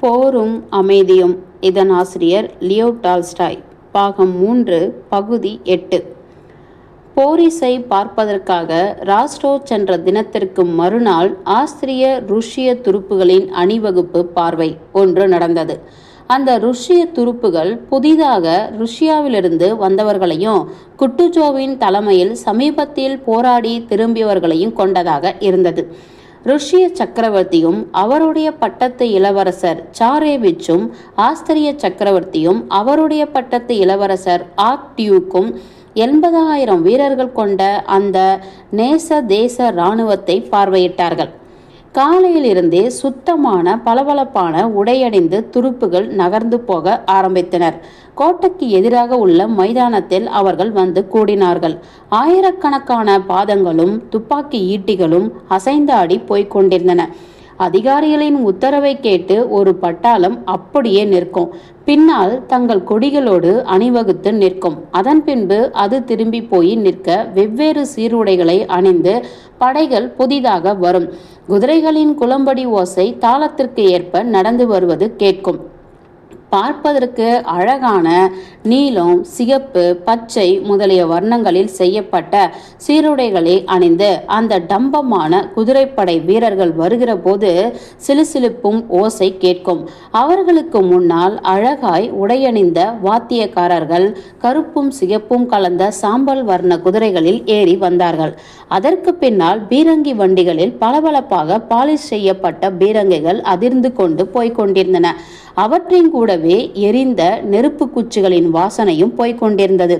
போரும் அமைதியும். இதன் ஆசிரியர் லியோ டால்ஸ்டாய். பாகம் 3, பகுதி 8. போரிஸை பார்ப்பதற்காக ராஸ்டோ சென்ற தினத்திற்கு மறுநாள் ஆஸ்திரிய ருஷ்ய துருப்புகளின் அணிவகுப்பு பார்வை ஒன்று நடந்தது. அந்த ருஷ்ய துருப்புகள் புதிதாக ருஷ்யாவிலிருந்து வந்தவர்களையும் குட்டுஜோவின் தலைமையில் சமீபத்தில் போராடி திரும்பியவர்களையும் கொண்டதாக இருந்தது. ருஷ்ய சக்கரவர்த்தியும் அவருடைய பட்டத்து இளவரசர் சாரேவிச்சும் ஆஸ்திரிய சக்கரவர்த்தியும் அவருடைய பட்டத்து இளவரசர் ஆக்டியூக்கும் 80,000 வீரர்கள் கொண்ட அந்த நேச தேச இராணுவத்தை பார்வையிட்டார்கள். காலையிலிருந்தே சுத்தமான பளபளப்பான உடையணிந்து துருப்புகள் நகர்ந்து போக ஆரம்பித்தனர். கோட்டைக்கு எதிராக உள்ள மைதானத்தில் அவர்கள் வந்து கூடினார்கள். ஆயிரக்கணக்கான பாதங்களும் துப்பாக்கி ஈட்டிகளும் அசைந்தாடி போய்கொண்டிருந்தன. அதிகாரிகளின் உத்தரவை கேட்டு ஒரு பட்டாளம் அப்படியே நிற்கும். பின்னால் தங்கள் கொடிகளோடு அணிவகுத்து நிற்கும். அதன் பின்பு அது திரும்பி போய் நிற்க வெவ்வேறு சீருடைகளை அணிந்து படைகள் புதிதாக வரும். குதிரைகளின் குளம்படி ஓசை தாளத்திற்கு ஏற்ப நடந்து வருவது கேட்கும். பார்ப்பதற்கு அழகான நீலம், சிகப்பு, பச்சை முதலிய வர்ணங்களில் செய்யப்பட்ட சீருடைகளை அணிந்து அந்த டம்பமான குதிரைப்படை வீரர்கள் வருகிற போது சிலுசிலுப்பும் ஓசை கேட்கும். அவர்களுக்கு முன்னால் அழகாய் உடையணிந்த வாத்தியக்காரர்கள் கருப்பும் சிகப்பும் கலந்த சாம்பல் வர்ண குதிரைகளில் ஏறி வந்தார்கள். அதற்கு பின்னால் பீரங்கி வண்டிகளில் பளபளப்பாக பாலிஷ் செய்யப்பட்ட பீரங்கிகள் அதிர்ந்து கொண்டு போய்கொண்டிருந்தன. அவற்றின் கூடவே எரிந்த நெருப்பு குச்சிகளின் வாசனையும் போய்கொண்டிருந்தது.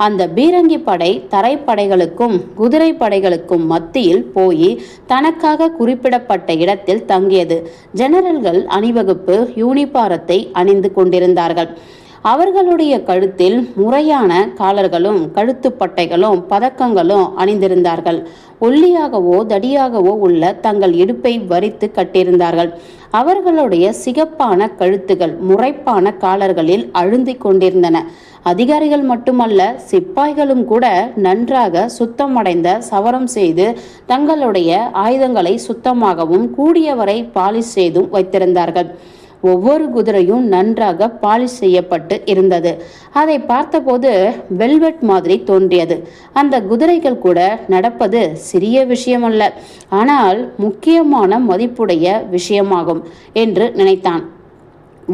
அந்த பீரங்கி படை தரைப்படைகளுக்கும் குதிரை படைகளுக்கும் மத்தியில் போய் தனக்காக குறிப்பிடப்பட்ட இடத்தில் தங்கியது. ஜெனரல்கள் அணிவகுப்பு யூனிபாரத்தை அணிந்து கொண்டிருந்தார்கள். அவர்களுடைய கழுத்தில் முறையான காலர்களும் கழுத்துப்பட்டைகளும் பதக்கங்களும் அணிந்திருந்தார்கள். ஒல்லியாகவோ தடியாகவோ உள்ள தங்கள் இடுப்பை வரித்து கட்டியிருந்தார்கள். அவர்களுடைய சிகப்பான கழுத்துகள் முறைப்பான காலர்களில் அழுந்தி கொண்டிருந்தன. அதிகாரிகள் மட்டுமல்ல, சிப்பாய்களும் கூட நன்றாக சுத்தமடைந்த சவரம் செய்து தங்களுடைய ஆயுதங்களை சுத்தமாகவும் கூடியவரை பாலிஷ் செய்தும் வைத்திருந்தார்கள். ஒவ்வொரு குதிரையும் நன்றாக பாலிஷ் செய்யப்பட்டு இருந்தது. அதை பார்த்தபோது வெல்வெட் மாதிரி தோன்றியது. அந்த குதிரைகள் கூட நடப்பது சிறிய விஷயமல்ல, ஆனால் முக்கியமான மதிப்புடைய விஷயமாகும் என்று நினைத்தான்.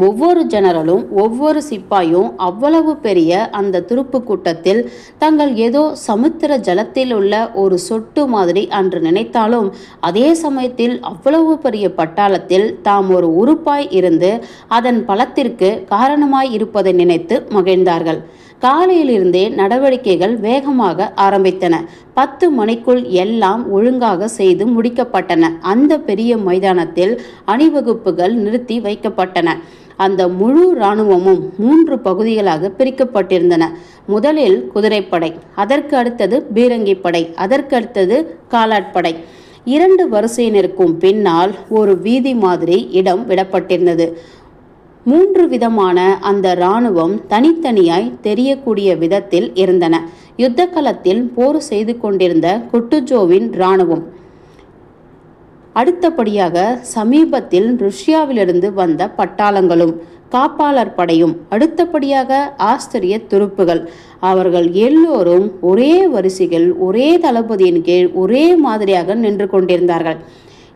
ஒவ்வொரு ஜெனரலும் ஒவ்வொரு சிப்பாயும் அவ்வளவு பெரிய அந்த துருப்பு கூட்டத்தில் தங்கள் ஏதோ சமுத்திர ஜலத்தில் உள்ள ஒரு சொட்டு மாதிரி அன்று நினைத்தாலும், அதே சமயத்தில் அவ்வளவு பெரிய பட்டாளத்தில் தாம் ஒரு உறுப்பாய் இருந்து அதன் பலத்திற்கு காரணமாய் இருப்பதை நினைத்து மகிழ்ந்தார்கள். காலையிலிருந்தே நடவடிக்கைகள் வேகமாக ஆரம்பித்தன. 10 மணிக்குள் எல்லாம் ஒழுங்காக செய்து முடிக்கப்பட்டன. அந்த பெரிய மைதானத்தில் அணிவகுப்புகள் நிறுத்தி வைக்கப்பட்டன. அந்த முழு இராணுவமும் 3 பகுதிகளாக பிரிக்கப்பட்டிருந்தன. முதலில் குதிரைப்படை, அதற்கு அடுத்தது பீரங்கி படை, அதற்கு அடுத்தது காலாட்படை. 2 வரிசையினருக்கும் பின்னால் ஒரு வீதி மாதிரி இடம் விடப்பட்டிருந்தது. 3 விதமான அந்த இராணுவம் தனித்தனியாய் தெரியக்கூடிய விதத்தில் இருந்தன. யுத்த களத்தில் போர் செய்து கொண்டிருந்த குட்டுஜோவின் இராணுவம், அடுத்தபடியாக சமீபத்தில் ருஷ்யாவிலிருந்து வந்த பட்டாளங்களும் காப்பாளர் படையும், அடுத்தபடியாக ஆஸ்திரிய துருப்புகள். அவர்கள் எல்லோரும் ஒரே வரிசைகள் ஒரே தளபதியின் கீழ் ஒரே மாதிரியாக நின்று கொண்டிருந்தார்கள்.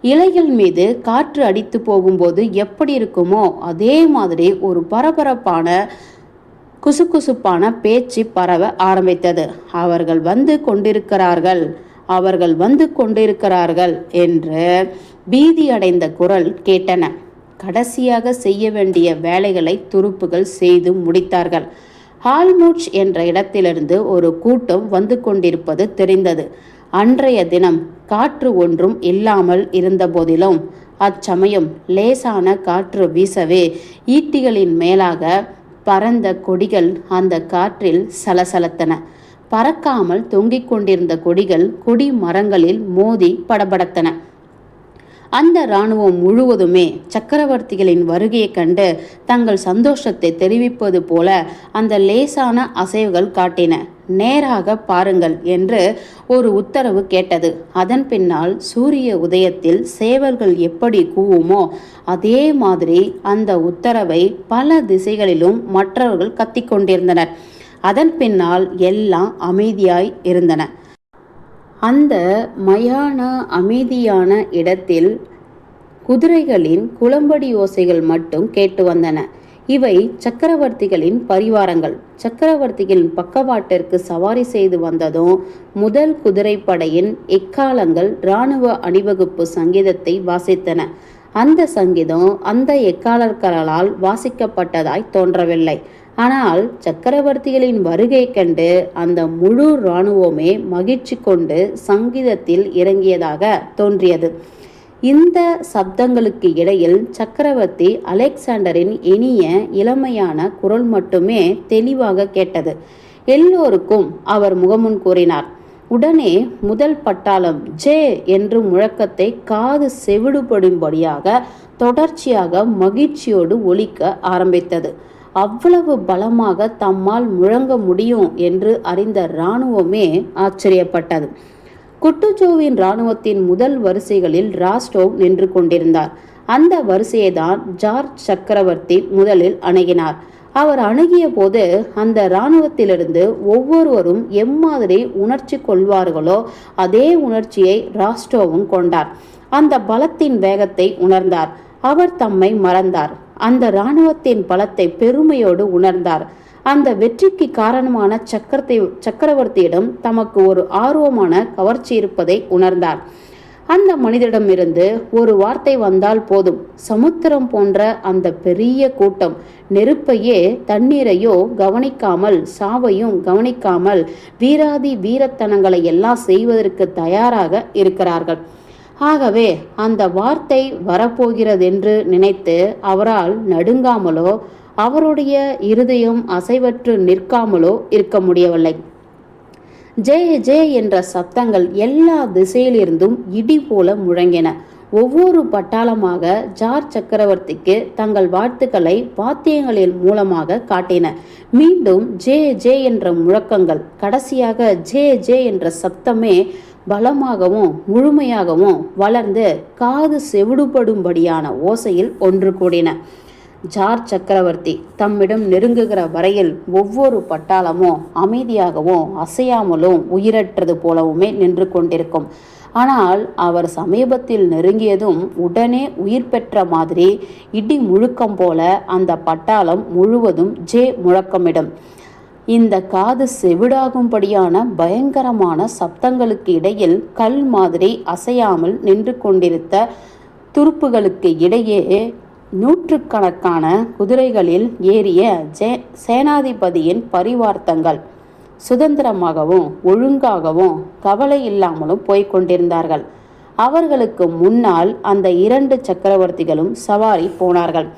இலைகள் மீது காற்று அடித்து போகும்போது எப்படி இருக்குமோ அதே மாதிரி ஒரு பரபரப்பான குசுகுசுப்பான பேச்சு பரவ ஆரம்பித்தது. அவர்கள் வந்து கொண்டிருக்கிறார்கள், அவர்கள் வந்து கொண்டிருக்கிறார்கள் என்று பீதியடைந்த குரல் கேட்டன. கடைசியாக செய்ய வேண்டிய வேலைகளை துருப்புகள் செய்து முடித்தார்கள். ஹால்முட்ச் என்ற இடத்திலிருந்து ஒரு கூட்டம் வந்து கொண்டிருப்பது தெரிந்தது. அன்றைய தினம் காற்று ஒன்றும் இல்லாமல் இருந்த போதிலும் அச்சமயம் லேசான காற்று வீசவே ஈட்டிகளின் மேலாக பறந்த கொடிகள் அந்த காற்றில் சலசலத்தன. பறக்காமல் தொங்கிக் கொண்டிருந்த கொடிகள் கொடி மரங்களில் மோதி படபடத்தன. அந்த இராணுவம் முழுவதுமே சக்கரவர்த்திகளின் வருகையை கண்டு தங்கள் சந்தோஷத்தை தெரிவிப்பது போல அந்த லேசான அசைவுகள் காட்டின. நேராக பாருங்கள் என்று ஒரு உத்தரவு கேட்டது. அதன் பின்னால் சூரிய உதயத்தில் சேவல்கள் எப்படி கூவுமோ அதே மாதிரி அந்த உத்தரவை பல திசைகளிலும் மற்றவர்கள் கத்திக்கொண்டிருந்தனர். அதன் பின்னால் எல்லாம் அமைதியாய் இருந்தன. அந்த மயான அமைதியான இடத்தில் குதிரைகளின் குளம்படி ஓசைகள் மட்டும் கேட்டு வந்தன. இவை சக்கரவர்த்திகளின் பரிவாரங்கள். சக்கரவர்த்திகளின் பக்கவாட்டிற்கு சவாரி செய்து வந்ததும் முதல் குதிரைப்படையின் எக்காலங்கள் இராணுவ அணிவகுப்பு சங்கீதத்தை வாசித்தன. அந்த சங்கீதம் அந்த எக்காலர்களால் வாசிக்கப்பட்டதாய் தோன்றவில்லை. ஆனால் சக்கரவர்த்திகளின் வருகை கண்டு அந்த முழு இராணுவமே மகிழ்ச்சி கொண்டு சங்கீதத்தில் இறங்கியதாக தோன்றியது. இந்த சப்தங்களுக்கு இடையில் சக்கரவர்த்தி அலெக்சாண்டரின் இனிய இளமையான குரல் மட்டுமே தெளிவாக கேட்டது. எல்லோருக்கும் அவர் முகமுன் கூறினார். உடனே முதல் பட்டாளம் ஜே என்று முழக்கத்தை காது செவிடுபடும்படியாக தொடர்ச்சியாக மகிழ்ச்சியோடு ஒலிக்க ஆரம்பித்தது. அவ்வளவு பலமாக தம்மால் முழங்க முடியும் என்று அறிந்த இராணுவமே ஆச்சரியப்பட்டது. குட்டுஜோவின் இராணுவத்தின் முதல் வரிசைகளில் ராஸ்டோவ் நின்று கொண்டிருந்தார். அந்த வரிசையை தான் ஜார்ஜ் சக்கரவர்த்தி முதலில் அணுகினார். அவர் அணுகிய போது அந்த இராணுவத்திலிருந்து ஒவ்வொருவரும் எம்மாதிரி உணர்ச்சி கொள்வார்களோ அதே உணர்ச்சியை ராஸ்டோவும் கொண்டார். அந்த பலத்தின் வேகத்தை உணர்ந்தார். அவர் தம்மை மறந்தார். அந்த இராணுவத்தின் பலத்தை பெருமையோடு உணர்ந்தார். அந்த வெற்றிக்கு காரணமான சக்கரவர்த்தியிடம் தமக்கு ஒரு ஆர்வமான கவர்ச்சி இருப்பதை உணர்ந்தார். அந்த மனிதரிடமிருந்து ஒரு வார்த்தை வந்தால் போதும், சமுத்திரம் போன்ற அந்த பெரிய கூட்டம் நெருப்பையே தண்ணீரையோ கவனிக்காமல், சாவையும் கவனிக்காமல் வீராதி வீரத்தனங்களை எல்லாம் செய்வதற்கு தயாராக இருக்கிறார்கள். ஆகவே அந்த வார்த்தை வரப்போகிறதென்று நினைத்து அவரால் நடுங்காமலோ அவருடைய இருதயம் அசைவற்று நிற்காமலோ இருக்க முடியவில்லை. ஜெய ஜெய என்ற சப்தங்கள் எல்லா திசையிலிருந்தும் இடி போல முழங்கின. ஒவ்வொரு பட்டாளமாக ஜார்ஜ் சக்கரவர்த்திக்கு தங்கள் வாழ்த்துக்களை வாத்தியங்களின் மூலமாக காட்டின. மீண்டும் ஜே ஜே என்ற முழக்கங்கள், கடைசியாக ஜே ஜே என்ற சப்தமே பலமாகவும் முழுமையாகவும் வளர்ந்து காது செவிடுபடும்படியான ஓசையில் ஒன்று கூடின. ஜார்ஜ் சக்கரவர்த்தி தம்மிடம் நெருங்குகிற வரையில் ஒவ்வொரு பட்டாளமும் அமைதியாகவும் அசையாமலும் உயிரற்றது போலவுமே நின்று கொண்டிருக்கும். ஆனால் அவர் சமீபத்தில் நெருங்கியதும் உடனே உயிர் பெற்ற மாதிரி இடி முழுக்கம் போல அந்த பட்டாளம் முழுவதும் ஜே முழக்கமிடும். இந்த காது செவிடாகும்படியான பயங்கரமான சப்தங்களுக்கு இடையில் கல் மாதிரி அசையாமல் நின்று கொண்டிருந்த துருப்புகளுக்கு இடையே நூற்றுக்கணக்கான குதிரைகளில் ஏறிய சேனாதிபதியின் பரிவார்த்தங்கள் சுதந்திரமாகவும் ஒழுங்காகவும் கவலை இல்லாமலும் போய்கொண்டிருந்தார்கள். அவர்களுக்கு முன்னால் அந்த 2 சக்கரவர்த்திகளும் சவாரி போனார்கள்.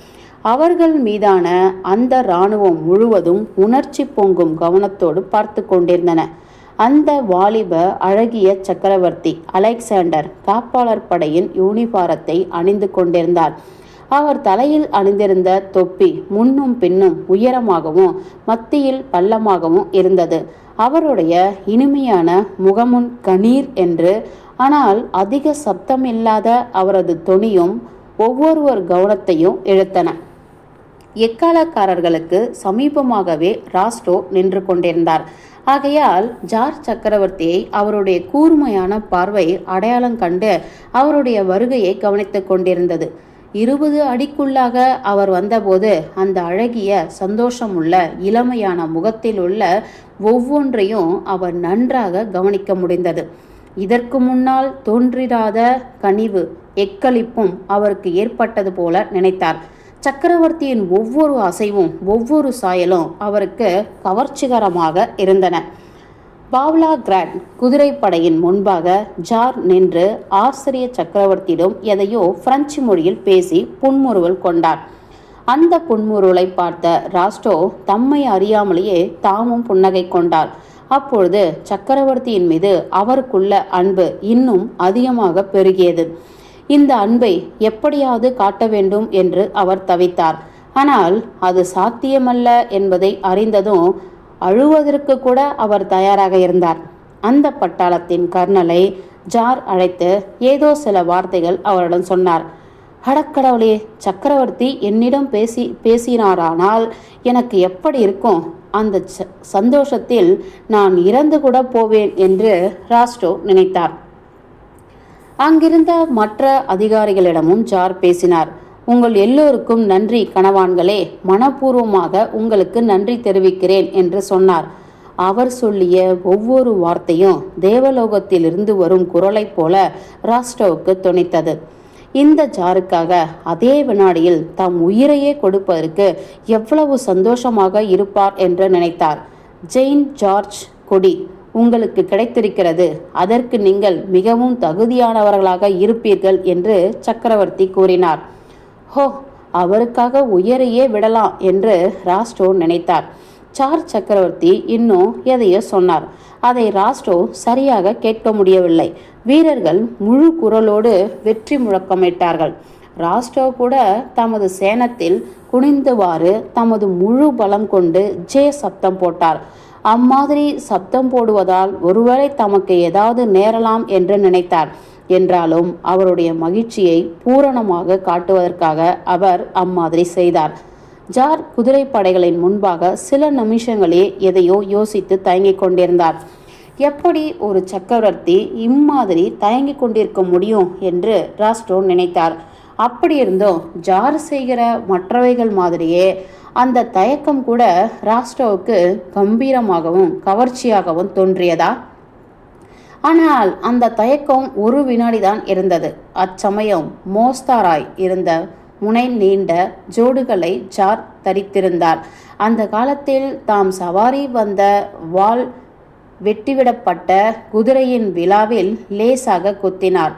அவர்கள் மீதான அந்த இராணுவம் முழுவதும் உணர்ச்சி பொங்கும் கவனத்தோடு பார்த்து கொண்டிருந்தன. அந்த வாலிப அழகிய சக்கரவர்த்தி அலெக்சாண்டர் காப்பாளர் படையின் யூனிபாரத்தை அணிந்து கொண்டிருந்தார். அவர் தலையில் அணிந்திருந்த தொப்பி முன்னும் பின்னும் உயரமாகவும் மத்தியில் பள்ளமாகவும் இருந்தது. அவருடைய இனிமையான முகமுன் கணீர் என்று, ஆனால் அதிக சப்தம் இல்லாத அவரது தொனியும் ஒவ்வொருவர் கவனத்தையும் இழுத்தன. எக்காலக்காரர்களுக்கு சமீபமாகவே ராஸ்டோ நின்று கொண்டிருந்தார். ஆகையால் ஜார்ஜ் சக்கரவர்த்தியை அவருடைய கூர்மையான பார்வை அடையாளம் கண்டு அவருடைய வருகையை கவனித்து கொண்டிருந்தது. 20 அடிக்குள்ளாக அவர் வந்தபோது அந்த அழகிய சந்தோஷமுள்ள இளமையான முகத்தில் உள்ள ஒவ்வொன்றையும் அவர் நன்றாக கவனிக்க முடிந்தது. இதற்கு முன்னால் தோன்றிராத கனிவு எக்களிப்பும் அவருக்கு ஏற்பட்டது போல நினைத்தார். சக்கரவர்த்தியின் ஒவ்வொரு அசைவும் ஒவ்வொரு சாயலும் அவருக்கு கவர்ச்சிகரமாக இருந்தன. பாவ்லா கிராண்ட் குதிரைப்படையின் முன்பாக ஜார் நின்று ஆசிரிய சக்கரவர்த்தியிடம் எதையோ பிரெஞ்சு மொழியில் பேசி புன்முறுவல் கொண்டார். அந்த புன்முறுவலை பார்த்த ராஸ்டோ தம்மை அறியாமலேயே தாமும் புன்னகை கொண்டார். அப்பொழுது சக்கரவர்த்தியின் மீது அவருக்குள்ள அன்பு இன்னும் அதிகமாக பெருகியது. இந்த அன்பை எப்படியாவது காட்ட வேண்டும் என்று அவர் தவித்தார். ஆனால் அது சாத்தியமல்ல என்பதை அறிந்ததும் அழுவதற்கு கூட அவர் தயாராக இருந்தார். அந்த பட்டாளத்தின் கர்னலை ஜார் அழைத்து ஏதோ சில வார்த்தைகள் அவரிடம் சொன்னார். அடக்கடவுளே, சக்கரவர்த்தி என்னிடம் பேசினாரானால் எனக்கு எப்படி இருக்கும்? அந்த சந்தோஷத்தில் நான் இறந்து கூட போவேன் என்று ராஸ்டோ நினைத்தார். அங்கிருந்த மற்ற அதிகாரிகளிடமும் ஜார் பேசினார். உங்கள் எல்லோருக்கும் நன்றி கணவான்களே, மனப்பூர்வமாக உங்களுக்கு நன்றி தெரிவிக்கிறேன் என்று சொன்னார். அவர் சொல்லிய ஒவ்வொரு வார்த்தையும் தேவலோகத்திலிருந்து வரும் குரலைப் போல ராஸ்டோவுக்கு துணித்தது. இந்த ஜாருக்காக அதே வினாடியில் தம் உயிரையே கொடுப்பதற்கு எவ்வளவு சந்தோஷமாக இருப்பார் என்று நினைத்தார். ஜெயின் ஜார்ஜ் கொடி உங்களுக்கு கிடைத்திருக்கிறது, அதற்கு நீங்கள் மிகவும் தகுதியானவர்களாக இருப்பீர்கள் என்று சக்கரவர்த்தி கூறினார். ஹோ, அவருக்காக உயிரையே விடலாம் என்று ராஸ்டோ நினைத்தார். சார்ஜ் சக்கரவர்த்தி இன்னும் எதையோ சொன்னார். அதை ராஸ்டோ சரியாக கேட்க முடியவில்லை. வீரர்கள் முழு குரலோடு வெற்றி முழக்கமிட்டார்கள். ராஸ்டோ கூட தமது சேனத்தில் குனிந்தவாறு தமது முழு பலம் கொண்டு ஜே சப்தம் போட்டார். அம்மாதிரி சப்தம் போடுவதால் ஒருவேளை தமக்கு ஏதாவது நேரலாம் என்று நினைத்தார். என்றாலும் அவருடைய மகிழ்ச்சியை பூரணமாக காட்டுவதற்காக அவர் அம்மாதிரி செய்தார். ஜார் குதிரை படைகளின் முன்பாக சில நிமிஷங்களே எதையோ யோசித்து தயங்கிக் கொண்டிருந்தார். எப்படி ஒரு சக்கரவர்த்தி இம்மாதிரி தயங்கிக் கொண்டிருக்க முடியும் என்று ராஸ்டோ நினைத்தார். அப்படியிருந்தும் ஜார் செய்கிற மற்றவைகள் மாதிரியே அந்த தயக்கம் கூட ராஸ்டோவுக்கு கம்பீரமாகவும் கவர்ச்சியாகவும் தோன்றியதா? ஆனால் அந்த தயக்கம் ஒரு வினாடிதான் இருந்தது. அச்சமயம் மோஸ்தாராய் இருந்த முனை நீண்ட ஜோடுகளை ஜார் தரித்திருந்தார். அந்த காலத்தில் தாம் சவாரி வந்த வாள் வெட்டிவிடப்பட்ட குதிரையின் விழாவில் லேசாக குத்தினார்.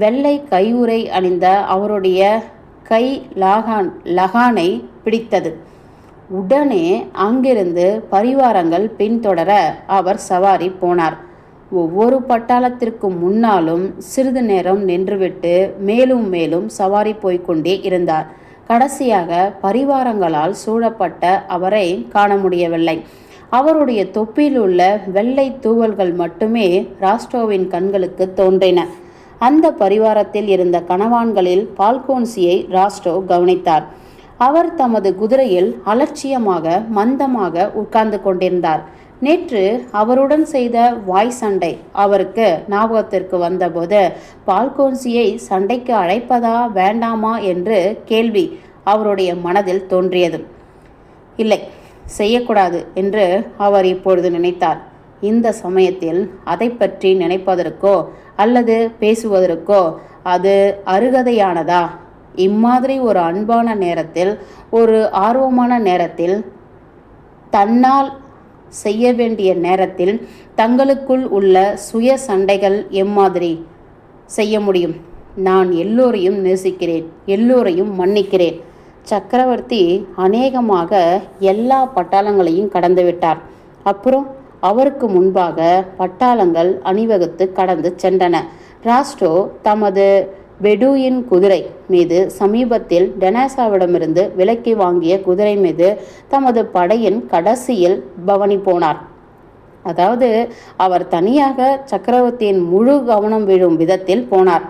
வெள்ளை கையுறை அணிந்த அவருடைய கை லகானை பிடித்தது. உடனே அங்கிருந்து பரிவாரங்கள் பின்தொடர அவர் சவாரி போனார். ஒவ்வொரு பட்டாளத்திற்கு முன்னாலும் சிறிது நேரம் நின்றுவிட்டு மேலும் மேலும் சவாரி போய்கொண்டே இருந்தார். கடைசியாக பரிவாரங்களால் சூழப்பட்ட அவரை காண முடியவில்லை. அவருடைய தொப்பியில் உள்ள வெள்ளை தூவல்கள் மட்டுமே ராஸ்டோவின் கண்களுக்கு தோன்றின. அந்த பரிவாரத்தில் இருந்த கணவான்களில் பால்கோன்சியை ராஸ்டோ கவனித்தார். அவர் தமது குதிரையில் அலட்சியமாக மந்தமாக உட்கார்ந்து கொண்டிருந்தார். நேற்று அவருடன் செய்த வாய் சண்டை அவருக்கு ஞாபகத்திற்கு வந்தபோது பால்கோன்சியை சண்டைக்கு அழைப்பதா வேண்டாமா என்று கேள்வி அவருடைய மனதில் தோன்றியது. இல்லை, செய்யக்கூடாது என்று அவர் இப்பொழுது நினைத்தார். இந்த சமயத்தில் அதை பற்றி நினைப்பதற்கோ அல்லது பேசுவதற்கோ அது அருகதையானதா? இம்மாதிரி ஒரு அன்பான நேரத்தில், ஒரு ஆர்வமான நேரத்தில், தன்னால் செய்ய வேண்டிய நேரத்தில் தங்களுக்குள் உள்ள சுய சண்டைகள் எம்மாதிரி செய்ய முடியும்? நான் எல்லோரையும் நேசிக்கிறேன், எல்லோரையும் மன்னிக்கிறேன். சக்கரவர்த்தி அநேகமாக எல்லா பட்டாளங்களையும் கடந்து விட்டார். அப்புறம் அவருக்கு முன்பாக பட்டாளங்கள் அணிவகுத்து கடந்து சென்றன. ராஸ்டோ தமது பெடூயின் குதிரை மீது சமீபத்தில் டெனாசாவிடமிருந்து விலக்கி வாங்கிய குதிரை மீது தமது படையின் கடைசியில் பவனி போனார். அதாவது அவர் தனியாக சக்கரவர்த்தியின் முழு கவனம் விழும் விதத்தில் போனார்.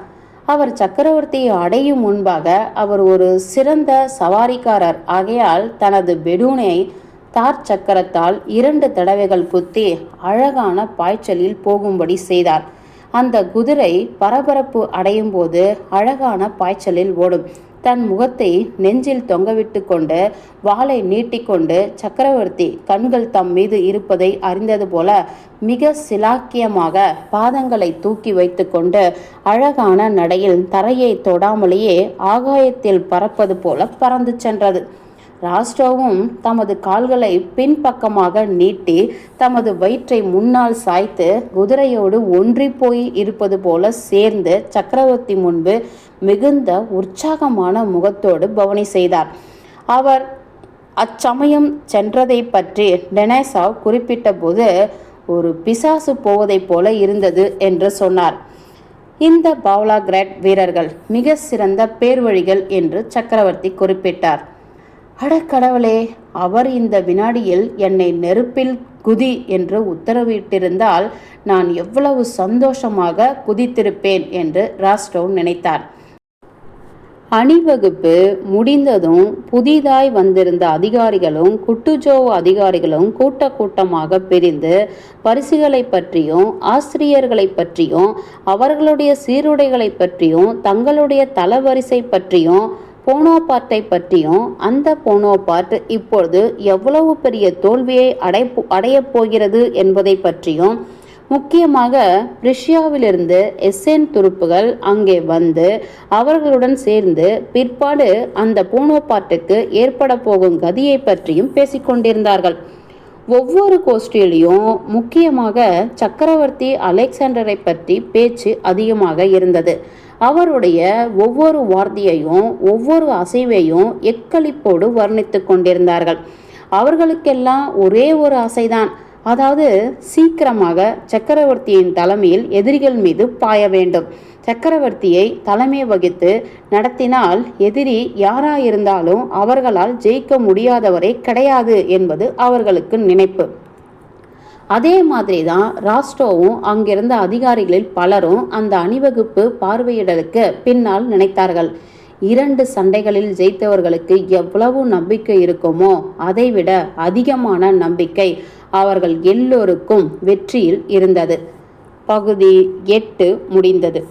அவர் சக்கரவர்த்தியை அடையும் முன்பாக அவர் ஒரு சிறந்த சவாரிக்காரர் ஆகையால் தனது பெடூனை தார் சக்கரத்தால் 2 தடவைகள் குத்தி அழகான பாய்ச்சலில் போகும்படி செய்தார். அந்த குதிரை பரபரப்பு அடையும் போது அழகான பாய்ச்சலில் ஓடும். தன் முகத்தை நெஞ்சில் தொங்கவிட்டு கொண்டு வாளை நீட்டிக்கொண்டு சக்கரவர்த்தி கண்கள் தம் மீது இருப்பதை அறிந்தது போல மிக சிலாக்கியமாக பாதங்களை தூக்கி வைத்து கொண்டு அழகான நடையில் தரையை தொடாமலேயே ஆகாயத்தில் பறப்பது போல பறந்து சென்றது. ராஸ்டோவும் தமது கால்களை பின்பக்கமாக நீட்டி தமது வயிற்றை முன்னால் சாய்த்து குதிரையோடு ஒன்றி போய் இருப்பது போல சேர்ந்து சக்கரவர்த்தி முன்பு மிகுந்த உற்சாகமான முகத்தோடு பவனி செய்தார். அவர் அச்சமயம் சென்றதை பற்றி டெனாசாவ் குறிப்பிட்ட போது ஒரு பிசாசு போவதைப் போல இருந்தது என்று சொன்னார். இந்த பாவ்லாகிராட் வீரர்கள் மிக சிறந்த பேர்வழிகள் என்று சக்கரவர்த்தி குறிப்பிட்டார். அடக்கடவுளே, அவர் இந்த வினாடியில் என்னை நெருப்பில் குதி என்று உத்தரவிட்டிருந்தால் நான் எவ்வளவு சந்தோஷமாக குதித்திருப்பேன் என்று ராஸ்டோ நினைத்தார். அணிவகுப்பு முடிந்ததும் புதிதாய் வந்திருந்த அதிகாரிகளும் குட்டுஜோவ் அதிகாரிகளும் கூட்டமாக பிரிந்து பரிசுகளை பற்றியும் ஆசிரியர்களை பற்றியும் அவர்களுடைய சீருடைகளை பற்றியும் தங்களுடைய தளவரிசை பற்றியும் போனோபார்ட்டை பற்றியும் அந்த போனோபார்ட் இப்பொழுது எவ்வளவு பெரிய தோல்வியை அடையப் போகிறது என்பதை பற்றியும் முக்கியமாக ரஷ்யாவிலிருந்து எஸ்என் துருப்புகள் அங்கே வந்து அவர்களுடன் சேர்ந்து பிற்பாடு அந்த போனோபார்ட்டுக்கு ஏற்பட போகும் கதியை பற்றியும் பேசிக்கொண்டிருந்தார்கள். ஒவ்வொரு கோஷ்டியிலையும் முக்கியமாக சக்கரவர்த்தி அலெக்சாண்டரை பற்றி பேச்சு அதிகமாக இருந்தது. அவருடைய ஒவ்வொரு வார்த்தையையும் ஒவ்வொரு அசைவையும் எக்களிப்போடு வர்ணித்து கொண்டிருந்தார்கள். அவர்களுக்கெல்லாம் ஒரே ஒரு ஆசைதான், அதாவது சீக்கிரமாக சக்கரவர்த்தியின் தலைமையில் எதிரிகள் மீது பாய வேண்டும். சக்கரவர்த்தியை தலைமை வகித்து நடத்தினால் எதிரி யாராயிருந்தாலும் அவர்களால் ஜெயிக்க முடியாதவரே கிடையாது என்பது அவர்களுக்கு நினைப்பு. அதே மாதிரி தான் ராஸ்டோவும் அங்கிருந்த அதிகாரிகளில் பலரும் அந்த அணிவகுப்பு பார்வையிடலுக்கு பின்னால் நினைத்தார்கள். 2 சண்டைகளில் ஜெயித்தவர்களுக்கு எவ்வளவு நம்பிக்கை இருக்குமோ அதைவிட அதிகமான நம்பிக்கை அவர்கள் எல்லோருக்கும் வெற்றியில் இருந்தது. பகுதி 8 முடிந்தது.